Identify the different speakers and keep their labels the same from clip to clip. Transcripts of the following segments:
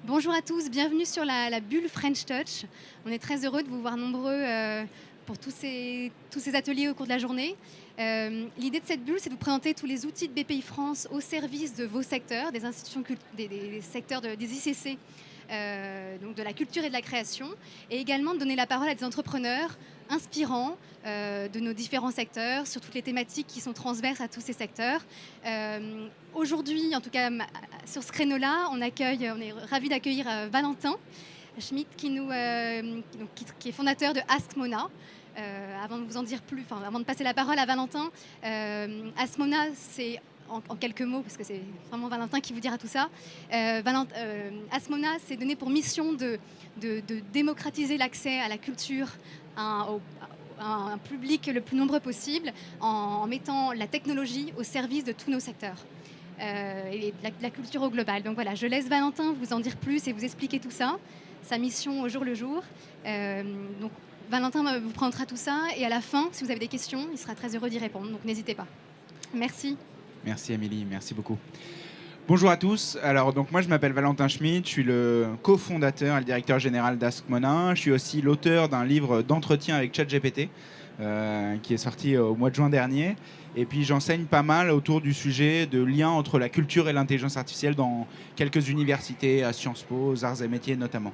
Speaker 1: Bonjour à tous, bienvenue sur la bulle French Touch. On est très heureux de vous voir nombreux pour tous ces ateliers au cours de la journée. L'idée de cette bulle, c'est de vous présenter tous les outils de BPI France au service de vos secteurs, des institutions, des secteurs des ICC, donc de la culture et de la création, et également de donner la parole à des entrepreneurs inspirants de nos différents secteurs, sur toutes les thématiques qui sont transverses à tous ces secteurs. Aujourd'hui, en tout cas sur ce créneau-là, on est ravis d'accueillir Valentin Schmitt qui est fondateur de Ask Mona. Avant de vous en dire plus, avant de passer la parole à Valentin, Ask Mona, c'est en quelques mots, parce que c'est vraiment Valentin qui vous dira tout ça. Ask Mona, c'est donné pour mission de démocratiser l'accès à la culture à un public le plus nombreux possible, en mettant la technologie au service de tous nos secteurs. Et de la culture au global. Donc voilà, je laisse Valentin vous en dire plus et vous expliquer tout ça, sa mission au jour le jour. Donc Valentin vous présentera tout ça et à la fin, si vous avez des questions, il sera très heureux d'y répondre. Donc n'hésitez pas. Merci.
Speaker 2: Merci Amélie, merci beaucoup. Bonjour à tous. Alors donc moi je m'appelle Valentin Schmitt, je suis le cofondateur et le directeur général d'Ask Mona. Je suis aussi l'auteur d'un livre d'entretien avec ChatGPT qui est sorti au mois de juin dernier. Et puis j'enseigne pas mal autour du sujet de lien entre la culture et l'intelligence artificielle dans quelques universités, à Sciences Po, aux Arts et Métiers notamment.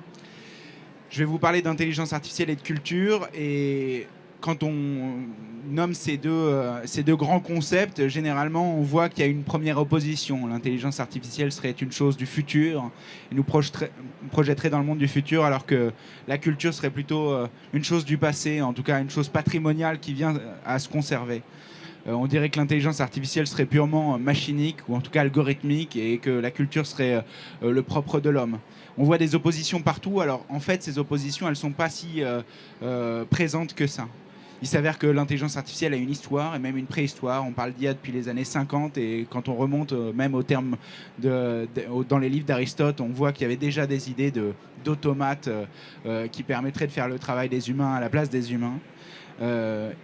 Speaker 2: Je vais vous parler d'intelligence artificielle et de culture. Et quand on nomme ces deux grands concepts, généralement on voit qu'il y a une première opposition. L'intelligence artificielle serait une chose du futur et nous projetterait dans le monde du futur, alors que la culture serait plutôt une chose du passé, en tout cas une chose patrimoniale qui vient à se conserver. On dirait que l'intelligence artificielle serait purement machinique ou en tout cas algorithmique et que la culture serait le propre de l'homme. On voit des oppositions partout. Alors en fait, ces oppositions, elles ne sont pas si présentes que ça. Il s'avère que l'intelligence artificielle a une histoire et même une préhistoire. On parle d'IA depuis les années 50 et quand on remonte même au terme dans les livres d'Aristote, on voit qu'il y avait déjà des idées d'automates qui permettraient de faire le travail des humains à la place des humains.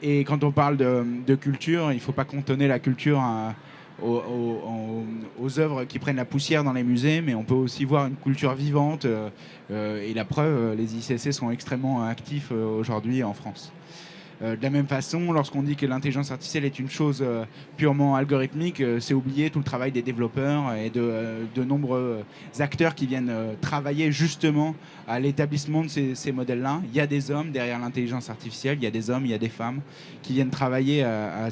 Speaker 2: Et quand on parle de culture, il ne faut pas cantonner la culture aux œuvres qui prennent la poussière dans les musées, mais on peut aussi voir une culture vivante. Et la preuve, les ICC sont extrêmement actifs aujourd'hui en France. De la même façon, lorsqu'on dit que l'intelligence artificielle est une chose purement algorithmique, c'est oublier tout le travail des développeurs et de nombreux acteurs qui viennent travailler justement à l'établissement de ces modèles-là. Il y a des hommes derrière l'intelligence artificielle, il y a des hommes, il y a des femmes qui viennent travailler à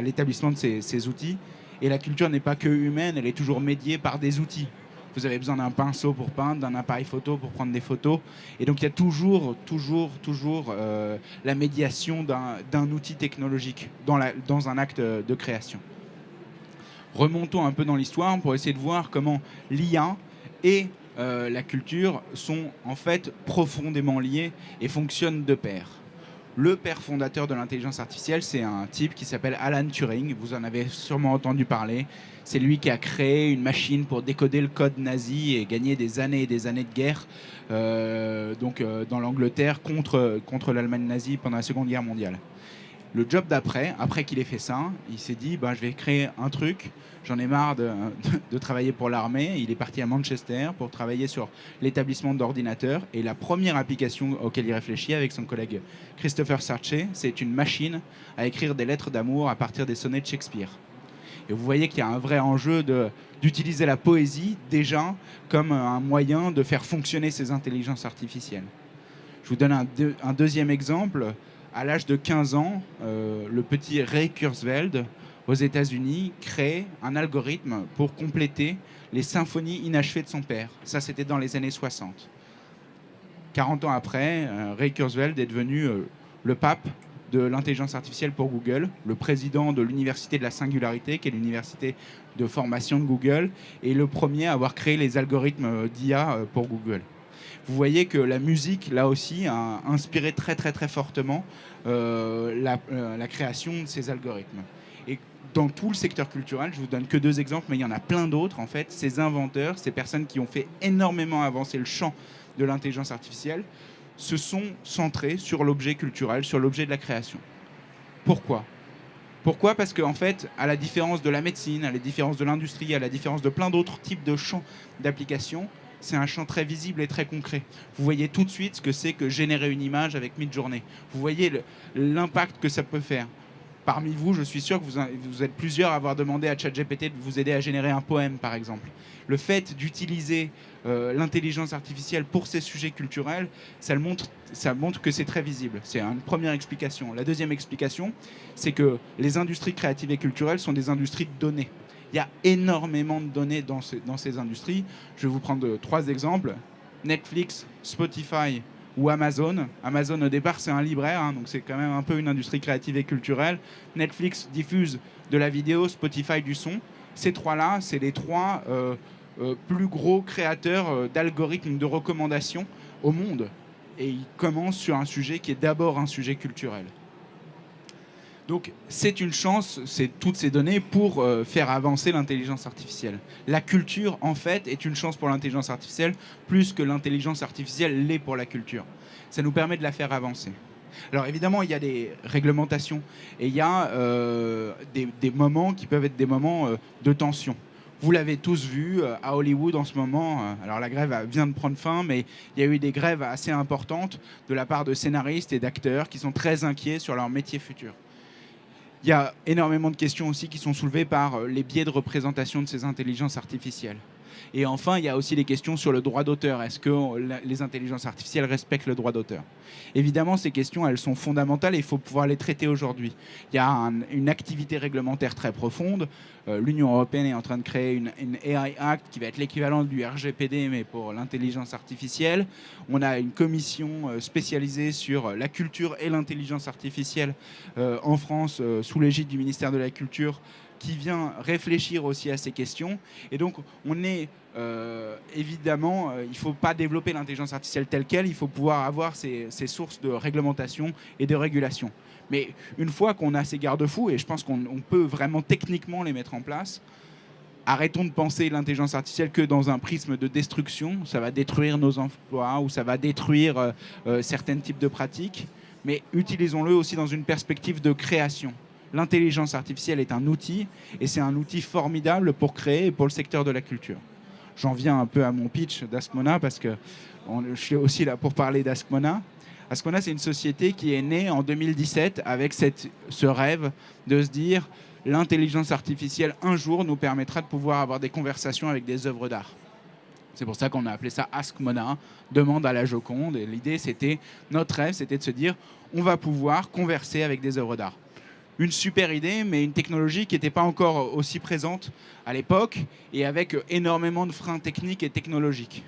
Speaker 2: l'établissement de ces outils. Et la culture n'est pas que humaine, elle est toujours médiée par des outils. Vous avez besoin d'un pinceau pour peindre, d'un appareil photo pour prendre des photos. Et donc il y a toujours la médiation d'un outil technologique dans un acte de création. Remontons un peu dans l'histoire pour essayer de voir comment l'IA et la culture sont en fait profondément liées et fonctionnent de pair. Le père fondateur de l'intelligence artificielle, c'est un type qui s'appelle Alan Turing. Vous en avez sûrement entendu parler. C'est lui qui a créé une machine pour décoder le code nazi et gagner des années et des années de guerre dans l'Angleterre contre l'Allemagne nazie pendant la Seconde Guerre mondiale. Le job d'après, après qu'il ait fait ça, il s'est dit je vais créer un truc. J'en ai marre de travailler pour l'armée. Il est parti à Manchester pour travailler sur l'établissement d'ordinateurs. Et la première application auquel il réfléchit avec son collègue Christopher Sarche, c'est une machine à écrire des lettres d'amour à partir des sonnets de Shakespeare. Et vous voyez qu'il y a un vrai enjeu d'utiliser la poésie déjà comme un moyen de faire fonctionner ces intelligences artificielles. Je vous donne un deuxième exemple. À l'âge de 15 ans, le petit Ray Kurzweil aux États-Unis crée un algorithme pour compléter les symphonies inachevées de son père. Ça, c'était dans les années 60. 40 ans après, Ray Kurzweil est devenu le pape de l'intelligence artificielle pour Google, le président de l'Université de la Singularité, qui est l'université de formation de Google, et le premier à avoir créé les algorithmes d'IA pour Google. Vous voyez que la musique, là aussi, a inspiré très très très fortement la création de ces algorithmes. Et dans tout le secteur culturel, je ne vous donne que deux exemples, mais il y en a plein d'autres, en fait. Ces inventeurs, ces personnes qui ont fait énormément avancer le champ de l'intelligence artificielle, se sont centrés sur l'objet culturel, sur l'objet de la création. Pourquoi ? Parce qu'en fait, à la différence de la médecine, à la différence de l'industrie, à la différence de plein d'autres types de champs d'application, c'est un champ très visible et très concret. Vous voyez tout de suite ce que c'est que générer une image avec Midjourney. Vous voyez l'impact que ça peut faire. Parmi vous, je suis sûr que vous êtes plusieurs à avoir demandé à ChatGPT de vous aider à générer un poème, par exemple. Le fait d'utiliser l'intelligence artificielle pour ces sujets culturels, ça montre que c'est très visible. C'est une première explication. La deuxième explication, c'est que les industries créatives et culturelles sont des industries de données. Il y a énormément de données dans ces industries. Je vais vous prendre 3 exemples. Netflix, Spotify ou Amazon. Amazon, au départ, c'est un libraire, hein, donc c'est quand même un peu une industrie créative et culturelle. Netflix diffuse de la vidéo, Spotify du son. Ces 3-là, c'est les 3 plus gros créateurs d'algorithmes de recommandation au monde. Et ils commencent sur un sujet qui est d'abord un sujet culturel. Donc c'est une chance, c'est toutes ces données pour faire avancer l'intelligence artificielle. La culture, en fait, est une chance pour l'intelligence artificielle, plus que l'intelligence artificielle l'est pour la culture. Ça nous permet de la faire avancer. Alors évidemment, il y a des réglementations et il y a des moments qui peuvent être des moments de tension. Vous l'avez tous vu à Hollywood en ce moment. Alors la grève vient de prendre fin, mais il y a eu des grèves assez importantes de la part de scénaristes et d'acteurs qui sont très inquiets sur leur métier futur. Il y a énormément de questions aussi qui sont soulevées par les biais de représentation de ces intelligences artificielles. Et enfin, il y a aussi des questions sur le droit d'auteur. Est-ce que les intelligences artificielles respectent le droit d'auteur? Évidemment, ces questions, elles sont fondamentales et il faut pouvoir les traiter aujourd'hui. Il y a une activité réglementaire très profonde. L'Union européenne est en train de créer une AI Act qui va être l'équivalent du RGPD, mais pour l'intelligence artificielle. On a une commission spécialisée sur la culture et l'intelligence artificielle en France, sous l'égide du ministère de la Culture, qui vient réfléchir aussi à ces questions. Et donc, on est évidemment, il ne faut pas développer l'intelligence artificielle telle qu'elle, il faut pouvoir avoir ces sources de réglementation et de régulation. Mais une fois qu'on a ces garde-fous, et je pense qu'on peut vraiment techniquement les mettre en place, arrêtons de penser l'intelligence artificielle que dans un prisme de destruction, ça va détruire nos emplois ou ça va détruire certains types de pratiques, mais utilisons-le aussi dans une perspective de création. L'intelligence artificielle est un outil, et c'est un outil formidable pour créer et pour le secteur de la culture. J'en viens un peu à mon pitch d'Askmona, parce que je suis aussi là pour parler d'Askmona. Askmona, c'est une société qui est née en 2017 avec ce rêve de se dire l'intelligence artificielle, un jour, nous permettra de pouvoir avoir des conversations avec des œuvres d'art. C'est pour ça qu'on a appelé ça Askmona, demande à la Joconde. Et l'idée, notre rêve, c'était de se dire on va pouvoir converser avec des œuvres d'art. Une super idée, mais une technologie qui n'était pas encore aussi présente à l'époque et avec énormément de freins techniques et technologiques.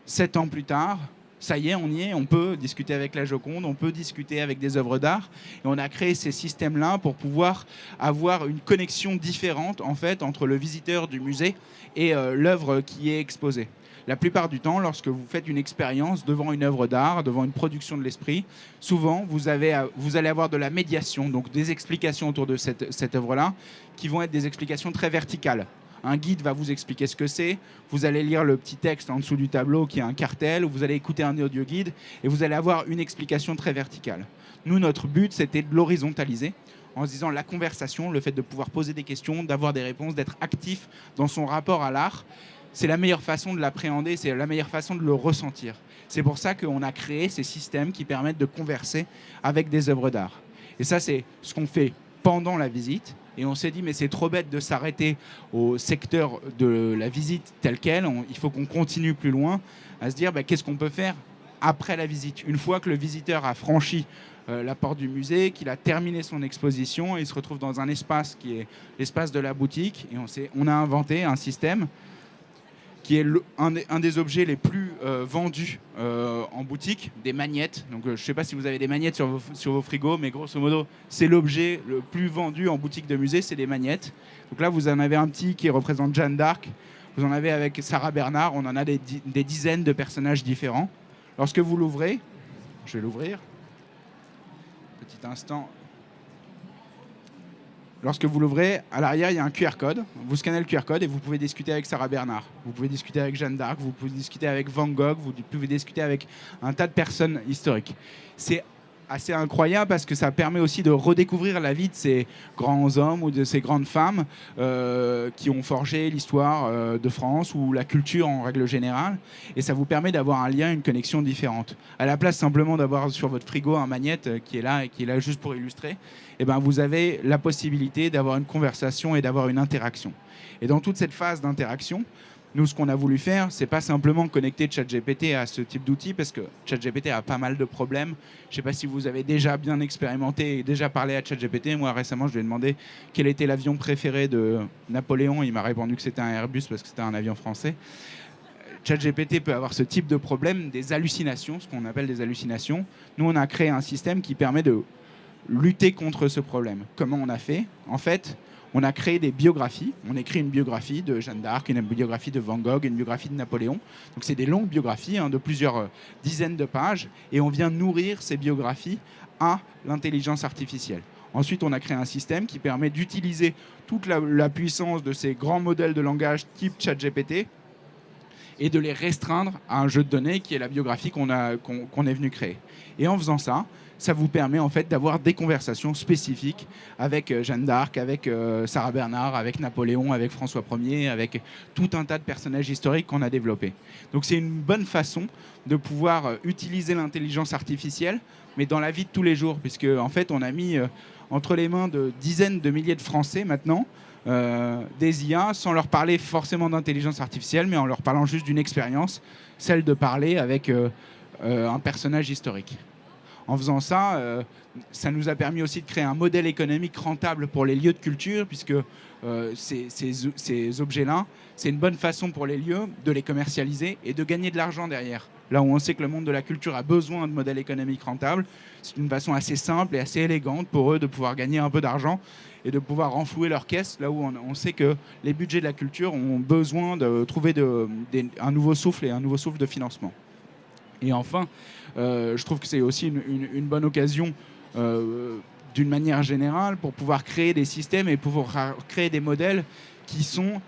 Speaker 2: 7 ans plus tard, ça y est, on y est, on peut discuter avec la Joconde, on peut discuter avec des œuvres d'art. Et on a créé ces systèmes-là pour pouvoir avoir une connexion différente en fait, entre le visiteur du musée et l'œuvre qui est exposée. La plupart du temps, lorsque vous faites une expérience devant une œuvre d'art, devant une production de l'esprit, souvent, vous allez avoir de la médiation, donc des explications autour de cette œuvre-là, qui vont être des explications très verticales. Un guide va vous expliquer ce que c'est, vous allez lire le petit texte en dessous du tableau qui est un cartel, ou vous allez écouter un audio guide, et vous allez avoir une explication très verticale. Nous, notre but, c'était de l'horizontaliser, en se disant la conversation, le fait de pouvoir poser des questions, d'avoir des réponses, d'être actif dans son rapport à l'art. C'est la meilleure façon de l'appréhender, c'est la meilleure façon de le ressentir. C'est pour ça qu'on a créé ces systèmes qui permettent de converser avec des œuvres d'art. Et ça, c'est ce qu'on fait pendant la visite. Et on s'est dit, mais c'est trop bête de s'arrêter au secteur de la visite telle qu'elle. Il faut qu'on continue plus loin à se dire, qu'est-ce qu'on peut faire après la visite. Une fois que le visiteur a franchi la porte du musée, qu'il a terminé son exposition, il se retrouve dans un espace qui est l'espace de la boutique. Et on a inventé un système qui est un des objets les plus vendus en boutique, des magnettes. Donc, je ne sais pas si vous avez des magnettes sur vos frigos, mais grosso modo, c'est l'objet le plus vendu en boutique de musée, c'est des magnettes. Donc là, vous en avez un petit qui représente Jeanne d'Arc. Vous en avez avec Sarah Bernard. On en a des dizaines de personnages différents. Lorsque vous l'ouvrez, je vais l'ouvrir. Petit instant. Lorsque vous l'ouvrez, à l'arrière, il y a un QR code. Vous scannez le QR code et vous pouvez discuter avec Sarah Bernard. Vous pouvez discuter avec Jeanne d'Arc, vous pouvez discuter avec Van Gogh, vous pouvez discuter avec un tas de personnes historiques. C'est assez incroyable parce que ça permet aussi de redécouvrir la vie de ces grands hommes ou de ces grandes femmes qui ont forgé l'histoire de France ou la culture en règle générale. Et ça vous permet d'avoir un lien, une connexion différente. À la place simplement d'avoir sur votre frigo un magnète qui est là et qui est là juste pour illustrer, eh ben, vous avez la possibilité d'avoir une conversation et d'avoir une interaction. Et dans toute cette phase d'interaction, nous, ce qu'on a voulu faire, c'est pas simplement connecter ChatGPT à ce type d'outil, parce que ChatGPT a pas mal de problèmes. Je ne sais pas si vous avez déjà bien expérimenté et déjà parlé à ChatGPT. Moi, récemment, je lui ai demandé quel était l'avion préféré de Napoléon. Il m'a répondu que c'était un Airbus parce que c'était un avion français. ChatGPT peut avoir ce type de problème, des hallucinations, ce qu'on appelle des hallucinations. Nous, on a créé un système qui permet de lutter contre ce problème. Comment on a fait? En fait, on a créé des biographies. On écrit une biographie de Jeanne d'Arc, une biographie de Van Gogh, une biographie de Napoléon. Donc c'est des longues biographies de plusieurs dizaines de pages. Et on vient nourrir ces biographies à l'intelligence artificielle. Ensuite, on a créé un système qui permet d'utiliser toute la puissance de ces grands modèles de langage type ChatGPT et de les restreindre à un jeu de données qui est la biographie qu'on est venu créer. Et en faisant ça, ça vous permet en fait d'avoir des conversations spécifiques avec Jeanne d'Arc, avec Sarah Bernard, avec Napoléon, avec François Ier, avec tout un tas de personnages historiques qu'on a développés. Donc c'est une bonne façon de pouvoir utiliser l'intelligence artificielle, mais dans la vie de tous les jours, puisque en fait on a mis entre les mains de dizaines de milliers de Français maintenant des IA sans leur parler forcément d'intelligence artificielle, mais en leur parlant juste d'une expérience, celle de parler avec un personnage historique. En faisant ça, ça nous a permis aussi de créer un modèle économique rentable pour les lieux de culture, puisque ces objets-là, c'est une bonne façon pour les lieux de les commercialiser et de gagner de l'argent derrière. Là où on sait que le monde de la culture a besoin de modèles économiques rentables, c'est une façon assez simple et assez élégante pour eux de pouvoir gagner un peu d'argent et de pouvoir renflouer leur caisse, là où on sait que les budgets de la culture ont besoin de trouver un nouveau souffle et un nouveau souffle de financement. Et enfin, je trouve que c'est aussi une bonne occasion, d'une manière générale, pour pouvoir créer des systèmes et pouvoir créer des modèles qui sont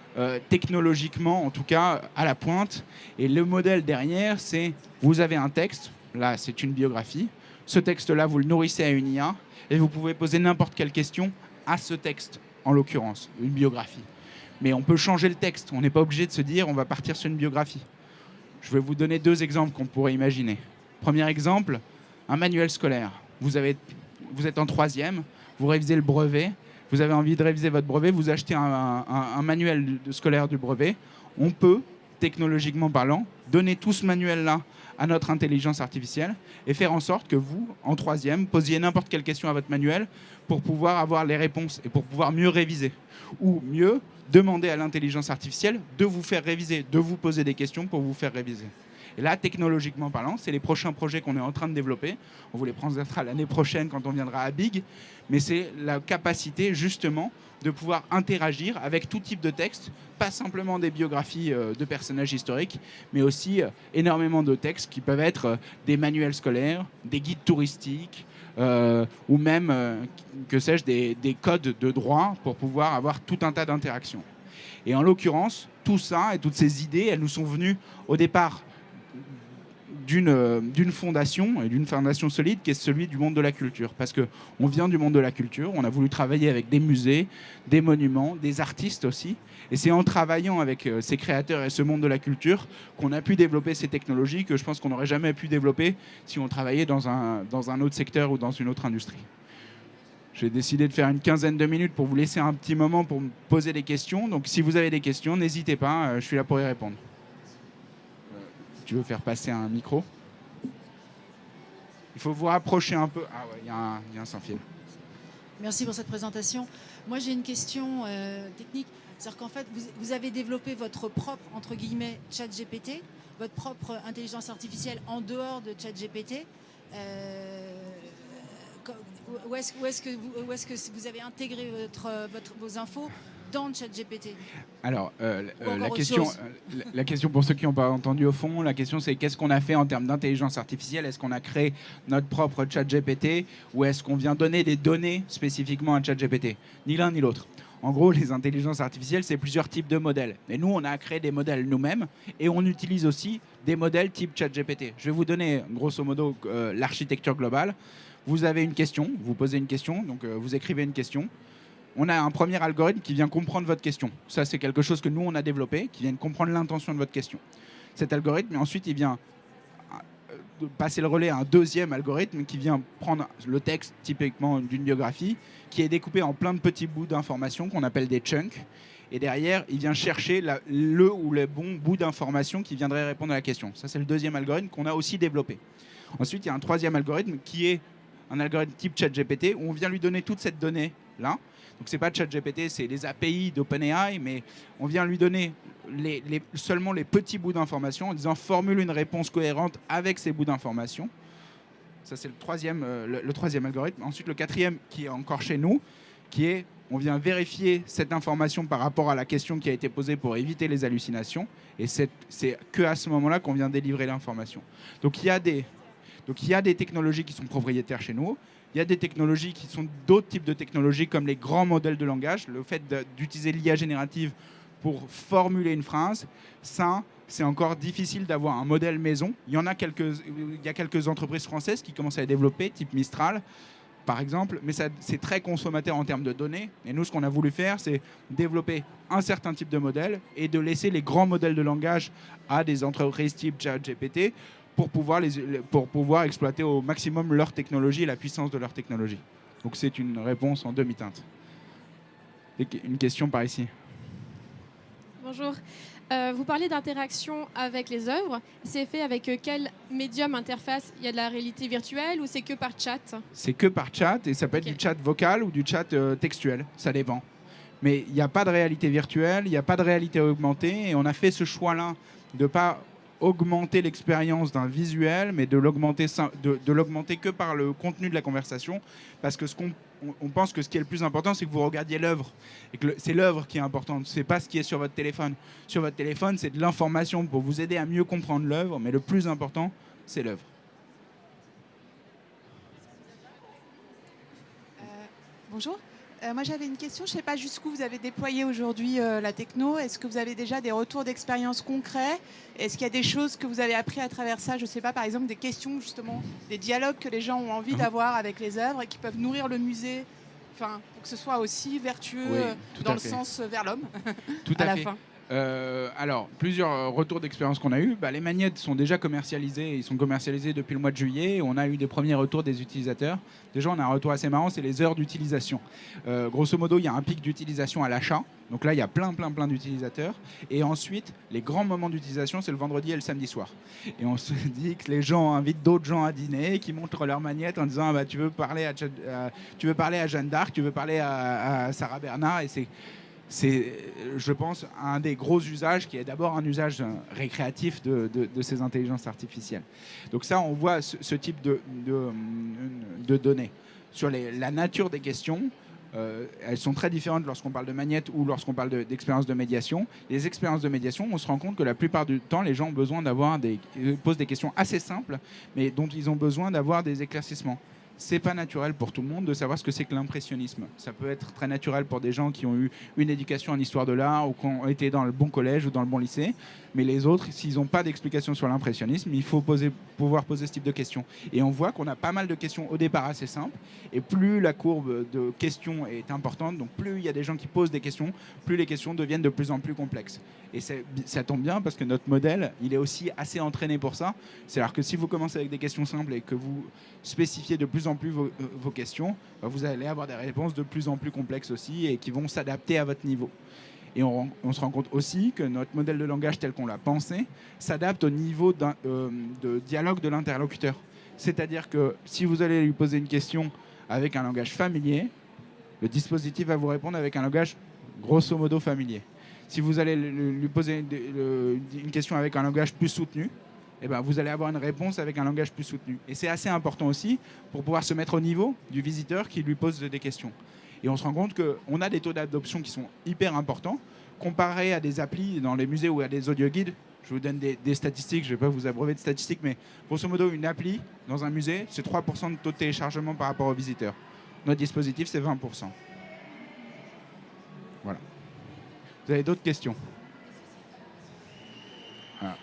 Speaker 2: technologiquement, en tout cas, à la pointe. Et le modèle derrière, c'est vous avez un texte, là c'est une biographie, ce texte-là, vous le nourrissez à une IA, et vous pouvez poser n'importe quelle question à ce texte, en l'occurrence, une biographie. Mais on peut changer le texte, on n'est pas obligé de se dire on va partir sur une biographie. Je vais vous donner deux exemples qu'on pourrait imaginer. Premier exemple, un manuel scolaire. Vous êtes en troisième, vous révisez le brevet, vous avez envie de réviser votre brevet, vous achetez un manuel scolaire du brevet. On peut, technologiquement parlant, donner tout ce manuel-là à notre intelligence artificielle et faire en sorte que vous, en troisième, posiez n'importe quelle question à votre manuel pour pouvoir avoir les réponses et pour pouvoir mieux réviser. Ou mieux, demander à l'intelligence artificielle de vous faire réviser, de vous poser des questions pour vous faire réviser. Et là, technologiquement parlant, c'est les prochains projets qu'on est en train de développer. On vous les présentera l'année prochaine quand on viendra à Big. Mais c'est la capacité, justement, de pouvoir interagir avec tout type de texte, pas simplement des biographies de personnages historiques, mais aussi énormément de textes qui peuvent être des manuels scolaires, des guides touristiques, ou même, que sais-je, des codes de droit pour pouvoir avoir tout un tas d'interactions. Et en l'occurrence, tout ça et toutes ces idées, elles nous sont venues au départ d'une fondation, et d'une fondation solide, qui est celui du monde de la culture. Parce qu'on vient du monde de la culture, on a voulu travailler avec des musées, des monuments, des artistes aussi. Et c'est en travaillant avec ces créateurs et ce monde de la culture qu'on a pu développer ces technologies que je pense qu'on n'aurait jamais pu développer si on travaillait dans un autre secteur ou dans une autre industrie. J'ai décidé de faire une quinzaine de minutes pour vous laisser un petit moment pour me poser des questions. Donc si vous avez des questions, n'hésitez pas, je suis là pour y répondre. Tu veux faire passer un micro? Il faut vous rapprocher un peu. Ah ouais, il y a un sans-fil.
Speaker 3: Merci pour cette présentation. Moi, j'ai une question technique. C'est-à-dire qu'en fait, vous avez développé votre propre, entre guillemets, ChatGPT, votre propre intelligence artificielle en dehors de ChatGPT. Où est-ce que vous avez intégré vos infos dans ChatGPT?
Speaker 2: Alors, la question pour ceux qui n'ont pas entendu au fond, la question c'est qu'est-ce qu'on a fait en termes d'intelligence artificielle? Est-ce qu'on a créé notre propre ChatGPT ou est-ce qu'on vient donner des données spécifiquement à ChatGPT? Ni l'un ni l'autre. En gros, les intelligences artificielles, c'est plusieurs types de modèles. Et nous, on a créé des modèles nous-mêmes et on utilise aussi des modèles type ChatGPT. Je vais vous donner, grosso modo, l'architecture globale. vous avez une question, vous posez une question, donc vous écrivez une question. On a un premier algorithme qui vient comprendre votre question. Ça, c'est quelque chose que nous, on a développé, qui vient comprendre l'intention de votre question. Cet algorithme, et ensuite, il vient passer le relais à un deuxième algorithme qui vient prendre le texte, typiquement d'une biographie, qui est découpé en plein de petits bouts d'informations qu'on appelle des chunks. Et derrière, il vient chercher le ou les bons bouts d'informations qui viendraient répondre à la question. Ça, c'est le deuxième algorithme qu'on a aussi développé. Ensuite, il y a un troisième algorithme qui est un algorithme type ChatGPT où on vient lui donner toute cette donnée-là. Donc, ce n'est pas ChatGPT, c'est les API d'OpenAI, mais on vient lui donner seulement les petits bouts d'informations en disant formule une réponse cohérente avec ces bouts d'informations. Ça, c'est le troisième algorithme. Ensuite, le quatrième qui est encore chez nous, qui est on vient vérifier cette information par rapport à la question qui a été posée pour éviter les hallucinations. Et c'est qu'à ce moment-là qu'on vient délivrer l'information. Donc, il y a des technologies qui sont propriétaires chez nous. Il y a des technologies qui sont d'autres types de technologies comme les grands modèles de langage. Le fait d'utiliser l'IA générative pour formuler une phrase, ça, c'est encore difficile d'avoir un modèle maison. Il y a quelques entreprises françaises qui commencent à les développer, type Mistral, par exemple, mais c'est très consommateur en termes de données. Et nous, ce qu'on a voulu faire, c'est développer un certain type de modèle et de laisser les grands modèles de langage à des entreprises type ChatGPT pour pouvoir exploiter au maximum leur technologie et la puissance de leur technologie. Donc c'est une réponse en demi-teinte. Une question par ici.
Speaker 4: Bonjour. Vous parlez d'interaction avec les œuvres. C'est fait avec quel médium, interface? Il y a de la réalité virtuelle ou c'est que par chat? C'est
Speaker 2: que par chat et ça peut être du chat vocal ou du chat textuel. Ça dépend. Mais il n'y a pas de réalité virtuelle, il n'y a pas de réalité augmentée et on a fait ce choix-là de ne pas augmenter l'expérience d'un visuel, mais de l'augmenter que par le contenu de la conversation, parce que on pense que ce qui est le plus important, c'est que vous regardiez l'œuvre, et que c'est l'œuvre qui est importante, c'est pas ce qui est sur votre téléphone. Sur votre téléphone, c'est de l'information pour vous aider à mieux comprendre l'œuvre, mais le plus important, c'est l'œuvre.
Speaker 5: Bonjour. Moi, j'avais une question. Je ne sais pas jusqu'où vous avez déployé aujourd'hui la techno. Est-ce que vous avez déjà des retours d'expérience concrets? Est-ce qu'il y a des choses que vous avez appris à travers ça? Je ne sais pas, par exemple, des questions, justement, des dialogues que les gens ont envie d'avoir avec les œuvres et qui peuvent nourrir le musée, pour que ce soit aussi vertueux dans le sens vers l'homme à la fin.
Speaker 2: Alors, plusieurs retours d'expérience qu'on a eu. Les magnettes sont déjà commercialisés. Ils sont commercialisés depuis le mois de juillet. On a eu des premiers retours des utilisateurs. Déjà, on a un retour assez marrant, c'est les heures d'utilisation. Grosso modo, il y a un pic d'utilisation à l'achat. Donc là, il y a plein d'utilisateurs. Et ensuite, les grands moments d'utilisation, c'est le vendredi et le samedi soir. Et on se dit que les gens invitent d'autres gens à dîner, qui montrent leur magnette en disant tu veux parler à Jeanne d'Arc, tu veux parler à Sarah Bernard. Et c'est, je pense, un des gros usages qui est d'abord un usage récréatif de ces intelligences artificielles. Donc ça, on voit ce type de données. Sur la nature des questions, elles sont très différentes lorsqu'on parle de magnètes ou lorsqu'on parle d'expériences de médiation. Les expériences de médiation, on se rend compte que la plupart du temps, les gens ont besoin posent des questions assez simples, mais dont ils ont besoin d'avoir des éclaircissements. C'est pas naturel pour tout le monde de savoir ce que c'est que l'impressionnisme. Ça peut être très naturel pour des gens qui ont eu une éducation en histoire de l'art ou qui ont été dans le bon collège ou dans le bon lycée. Mais les autres, s'ils n'ont pas d'explication sur l'impressionnisme, il faut pouvoir poser ce type de questions. Et on voit qu'on a pas mal de questions au départ assez simples. Et plus la courbe de questions est importante, donc plus il y a des gens qui posent des questions, plus les questions deviennent de plus en plus complexes. Et ça tombe bien parce que notre modèle, il est aussi assez entraîné pour ça. C'est-à-dire que si vous commencez avec des questions simples et que vous spécifiez de plus en plus vos questions, vous allez avoir des réponses de plus en plus complexes aussi et qui vont s'adapter à votre niveau. Et on se rend compte aussi que notre modèle de langage tel qu'on l'a pensé s'adapte au niveau de dialogue de l'interlocuteur. C'est-à-dire que si vous allez lui poser une question avec un langage familier, le dispositif va vous répondre avec un langage grosso modo familier. Si vous allez lui poser une question avec un langage plus soutenu, vous allez avoir une réponse avec un langage plus soutenu. Et c'est assez important aussi pour pouvoir se mettre au niveau du visiteur qui lui pose des questions. Et on se rend compte qu'on a des taux d'adoption qui sont hyper importants, comparé à des applis dans les musées ou à des audioguides. Je vous donne des statistiques, je ne vais pas vous abreuver de statistiques, mais grosso modo, une appli dans un musée, c'est 3% de taux de téléchargement par rapport aux visiteurs. Notre dispositif, c'est 20%. Voilà. Vous avez d'autres questions? Voilà.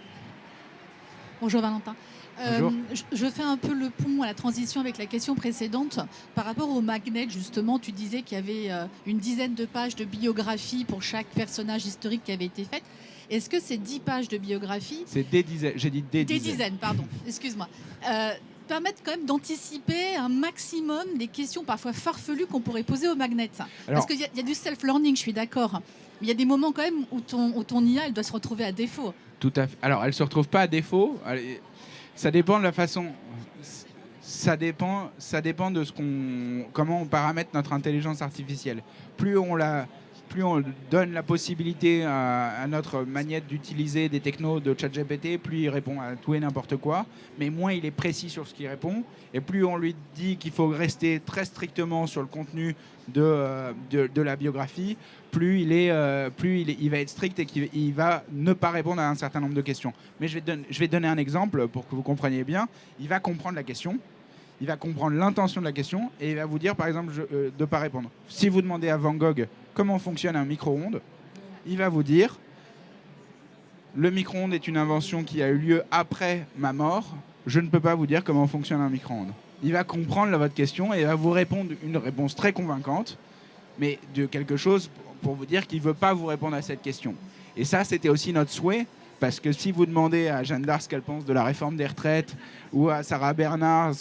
Speaker 6: Bonjour Valentin.
Speaker 2: Bonjour.
Speaker 6: Je fais un peu le pont à la transition avec la question précédente. Par rapport au magnet, justement, tu disais qu'il y avait une dizaine de pages de biographie pour chaque personnage historique qui avait été faite. Est-ce que ces 10 pages de biographie...
Speaker 2: C'est des dizaines, j'ai dit des dizaines.
Speaker 6: Pardon, excuse-moi. Permettent quand même d'anticiper un maximum les questions parfois farfelues qu'on pourrait poser au magnet. Parce qu'il y a du self-learning, je suis d'accord. Mais il y a des moments quand même où ton IA, elle doit se retrouver à défaut.
Speaker 2: Tout à fait. Alors, elle ne se retrouve pas à défaut. Ça dépend de la façon. Ça dépend de comment on paramètre notre intelligence artificielle. Plus on donne la possibilité à notre magnète d'utiliser des technos de ChatGPT, plus il répond à tout et n'importe quoi, mais moins il est précis sur ce qu'il répond, et plus on lui dit qu'il faut rester très strictement sur le contenu de la biographie, plus il va être strict et qu'il va ne pas répondre à un certain nombre de questions. Mais je vais donner un exemple pour que vous compreniez bien. Il va comprendre la question, il va comprendre l'intention de la question, et il va vous dire, par exemple, de ne pas répondre. Si vous demandez à Van Gogh comment fonctionne un micro-ondes, il va vous dire le micro-ondes est une invention qui a eu lieu après ma mort, je ne peux pas vous dire comment fonctionne un micro-ondes. Il va comprendre votre question et il va vous répondre une réponse très convaincante, mais de quelque chose pour vous dire qu'il ne veut pas vous répondre à cette question. Et ça, c'était aussi notre souhait, parce que si vous demandez à Jeanne d'Arc ce qu'elle pense de la réforme des retraites, ou à Sarah Bernard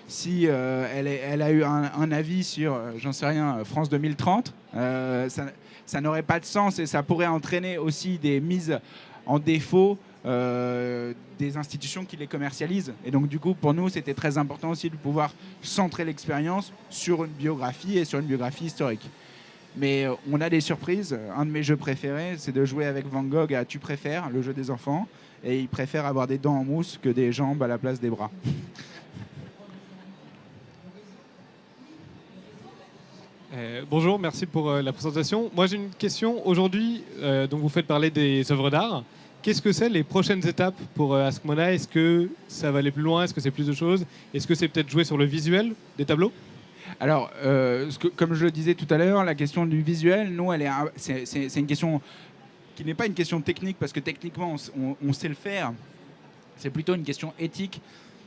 Speaker 2: si elle a eu un avis sur, j'en sais rien, France 2030, ça n'aurait pas de sens et ça pourrait entraîner aussi des mises en défaut des institutions qui les commercialisent. Et donc du coup, pour nous, c'était très important aussi de pouvoir centrer l'expérience sur une biographie et sur une biographie historique. Mais on a des surprises. Un de mes jeux préférés, c'est de jouer avec Van Gogh à Tu préfères, le jeu des enfants. Et il préfère avoir des dents en mousse que des jambes à la place des bras.
Speaker 7: Bonjour, merci pour la présentation. Moi, j'ai une question. Aujourd'hui, donc vous faites parler des œuvres d'art. Qu'est-ce que c'est les prochaines étapes pour Ask Mona? Est-ce que ça va aller plus loin? Est-ce que c'est plus de choses? Est-ce que c'est peut-être jouer sur le visuel des tableaux?
Speaker 2: Alors, comme je le disais tout à l'heure, la question du visuel, nous, c'est une question qui n'est pas une question technique, parce que techniquement, on sait le faire. C'est plutôt une question éthique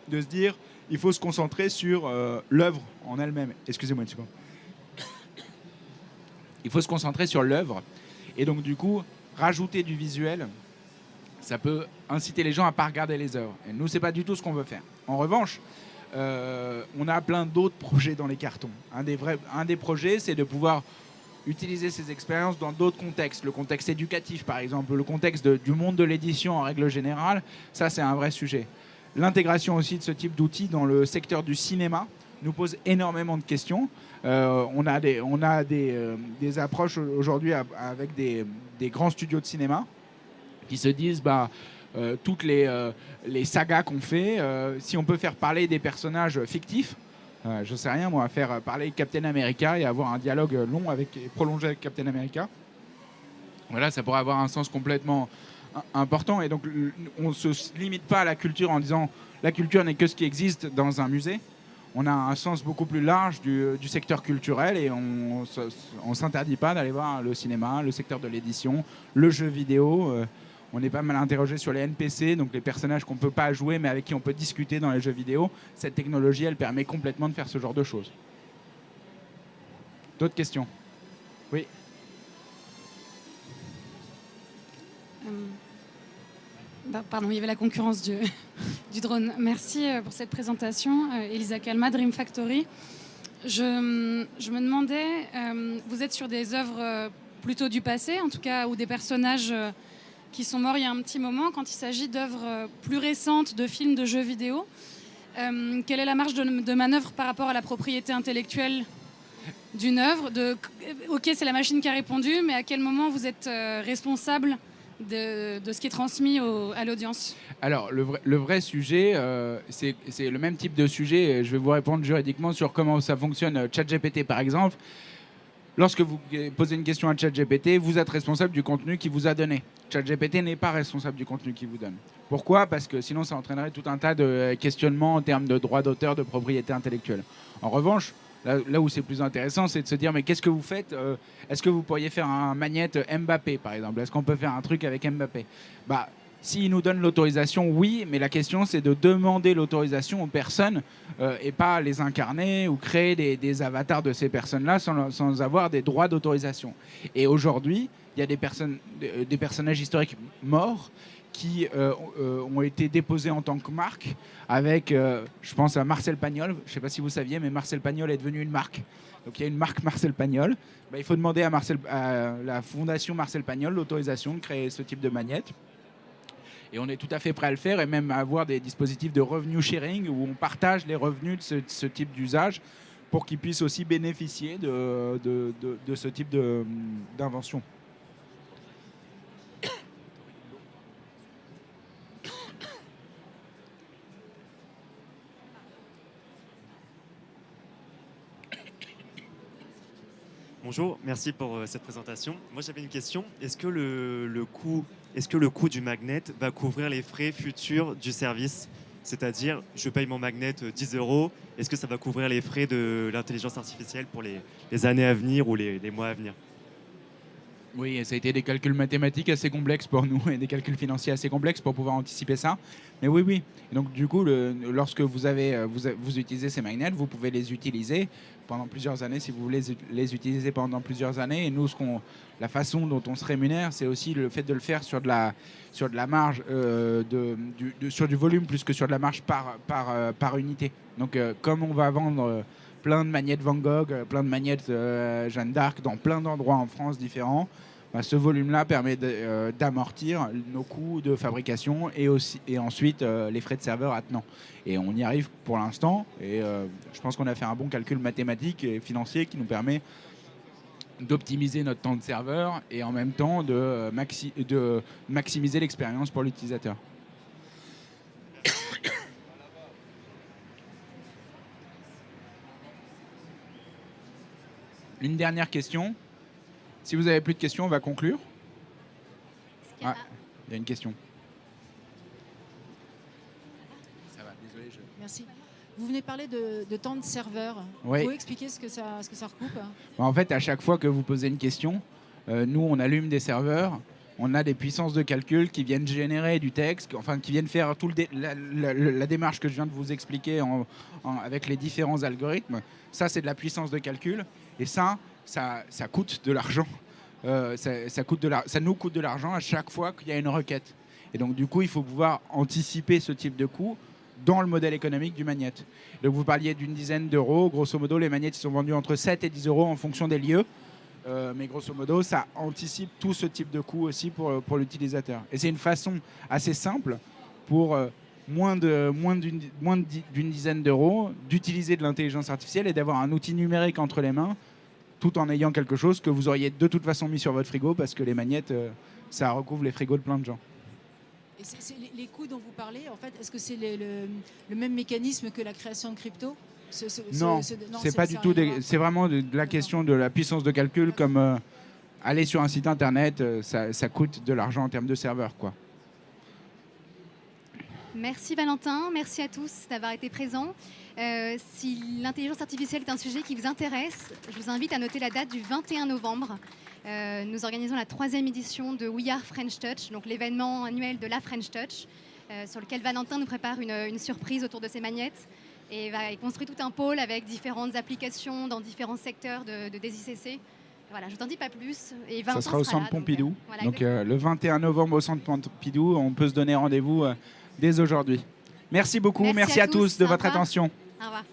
Speaker 2: de se dire, il faut se concentrer sur l'œuvre en elle-même. Excusez-moi une seconde. Il faut se concentrer sur l'œuvre. Et donc, du coup, rajouter du visuel, ça peut inciter les gens à ne pas regarder les œuvres. Et nous, ce n'est pas du tout ce qu'on veut faire. En revanche, on a plein d'autres projets dans les cartons. Un des projets, c'est de pouvoir utiliser ces expériences dans d'autres contextes. Le contexte éducatif, par exemple, le contexte du monde de l'édition en règle générale, ça, c'est un vrai sujet. L'intégration aussi de ce type d'outils dans le secteur du cinéma nous pose énormément de questions. On a des approches aujourd'hui avec des grands studios de cinéma qui se disent... toutes les sagas qu'on fait, si on peut faire parler des personnages fictifs, je sais rien moi, faire parler Captain America et avoir un dialogue long prolongé avec Captain America, voilà, ça pourrait avoir un sens complètement important. Et donc on ne se limite pas à la culture en disant la culture n'est que ce qui existe dans un musée. On a un sens beaucoup plus large du secteur culturel et on ne s'interdit pas d'aller voir le cinéma, le secteur de l'édition, le jeu vidéo. On est pas mal interrogé sur les NPC, donc les personnages qu'on ne peut pas jouer mais avec qui on peut discuter dans les jeux vidéo. Cette technologie, elle permet complètement de faire ce genre de choses. D'autres questions? Oui.
Speaker 8: Pardon, il y avait la concurrence du drone. Merci pour cette présentation. Elisa Calma, Dream Factory. Je me demandais, vous êtes sur des œuvres plutôt du passé, en tout cas, ou des personnages... qui sont morts il y a un petit moment. Quand il s'agit d'œuvres plus récentes, de films, de jeux vidéo, quelle est la marge de manœuvre par rapport à la propriété intellectuelle d'une œuvre? Ok, c'est la machine qui a répondu, mais à quel moment vous êtes responsable de ce qui est transmis à l'audience? Alors,
Speaker 2: le vrai sujet, c'est le même type de sujet. Je vais vous répondre juridiquement sur comment ça fonctionne. ChatGPT, par exemple. Lorsque vous posez une question à ChatGPT, vous êtes responsable du contenu qu'il vous a donné. ChatGPT n'est pas responsable du contenu qu'il vous donne. Pourquoi? Parce que sinon, ça entraînerait tout un tas de questionnements en termes de droits d'auteur, de propriété intellectuelle. En revanche, là où c'est plus intéressant, c'est de se dire, mais qu'est-ce que vous faites? Est-ce que vous pourriez faire un magnète Mbappé, par exemple? Est-ce qu'on peut faire un truc avec Mbappé? S'ils nous donnent l'autorisation, oui, mais la question c'est de demander l'autorisation aux personnes et pas les incarner ou créer des avatars de ces personnes-là sans avoir des droits d'autorisation. Et aujourd'hui, il y a des personnages historiques morts qui ont été déposés en tant que marque avec, je pense à Marcel Pagnol, je ne sais pas si vous saviez, mais Marcel Pagnol est devenu une marque. Donc il y a une marque Marcel Pagnol. Il faut demander à la fondation Marcel Pagnol l'autorisation de créer ce type de magnète. Et on est tout à fait prêt à le faire et même à avoir des dispositifs de revenu sharing où on partage les revenus de ce type d'usage pour qu'ils puissent aussi bénéficier de ce type d'invention.
Speaker 9: Bonjour, merci pour cette présentation. Moi j'avais une question. Est-ce que le coût du magnet va couvrir les frais futurs du service? C'est-à-dire, je paye mon magnet 10 €, est-ce que ça va couvrir les frais de l'intelligence artificielle pour les années à venir ou les mois à venir?
Speaker 2: Oui, et ça a été des calculs mathématiques assez complexes pour nous et des calculs financiers assez complexes pour pouvoir anticiper ça. Mais oui, oui. Donc du coup, lorsque vous utilisez ces magnets, vous pouvez les utiliser pendant plusieurs années si vous voulez les utiliser pendant plusieurs années. Et nous, la façon dont on se rémunère, c'est aussi le fait de le faire sur de la marge, sur du volume plus que sur de la marge par unité. Donc comme on va vendre plein de magnettes Van Gogh, plein de magnettes Jeanne d'Arc dans plein d'endroits en France différents, ce volume-là permet d'amortir nos coûts de fabrication et ensuite les frais de serveur attenants. Et on y arrive pour l'instant et je pense qu'on a fait un bon calcul mathématique et financier qui nous permet d'optimiser notre temps de serveur et en même temps de maximiser l'expérience pour l'utilisateur. Une dernière question. Si vous n'avez plus de questions, on va conclure. Ah, il y a une question. Ça va, désolé.
Speaker 3: Merci. Vous venez parler de temps de serveur.
Speaker 2: Oui.
Speaker 3: Vous pouvez expliquer ce que ça recoupe?
Speaker 2: En fait, à chaque fois que vous posez une question, nous, on allume des serveurs. On a des puissances de calcul qui viennent générer du texte, enfin qui viennent faire la démarche que je viens de vous expliquer avec les différents algorithmes. Ça, c'est de la puissance de calcul. Et ça coûte de l'argent. Ça nous coûte de l'argent à chaque fois qu'il y a une requête. Et donc, du coup, il faut pouvoir anticiper ce type de coût dans le modèle économique du magnet. Donc, vous parliez d'une dizaine d'euros. Grosso modo, les magnets sont vendus entre 7 et 10 € en fonction des lieux. Mais grosso modo, ça anticipe tout ce type de coût aussi pour l'utilisateur. Et c'est une façon assez simple pour moins d'une dizaine d'euros d'utiliser de l'intelligence artificielle et d'avoir un outil numérique entre les mains tout en ayant quelque chose que vous auriez de toute façon mis sur votre frigo parce que les magnettes, ça recouvre les frigos de plein de gens.
Speaker 3: Et les coûts dont vous parlez, en fait, est-ce que c'est le même mécanisme que la création de crypto?
Speaker 2: Non, c'est pas du tout. C'est vraiment de la question de la puissance de calcul, comme aller sur un site internet, ça coûte de l'argent en termes de serveur, quoi.
Speaker 1: Merci Valentin, merci à tous d'avoir été présents. Si l'intelligence artificielle est un sujet qui vous intéresse, je vous invite à noter la date du 21 novembre. Nous organisons la 3e édition de We Are French Touch, donc l'événement annuel de la French Touch, sur lequel Valentin nous prépare une surprise autour de ces magnettes. Et il construit tout un pôle avec différentes applications dans différents secteurs des ICC. Voilà, je ne t'en dis pas plus. Et Valentin
Speaker 2: ça sera au Centre
Speaker 1: là,
Speaker 2: Pompidou.
Speaker 1: Voilà,
Speaker 2: donc le 21 novembre au Centre Pompidou, on peut se donner rendez-vous dès aujourd'hui. Merci beaucoup, merci à tous de votre attention.
Speaker 1: Au revoir.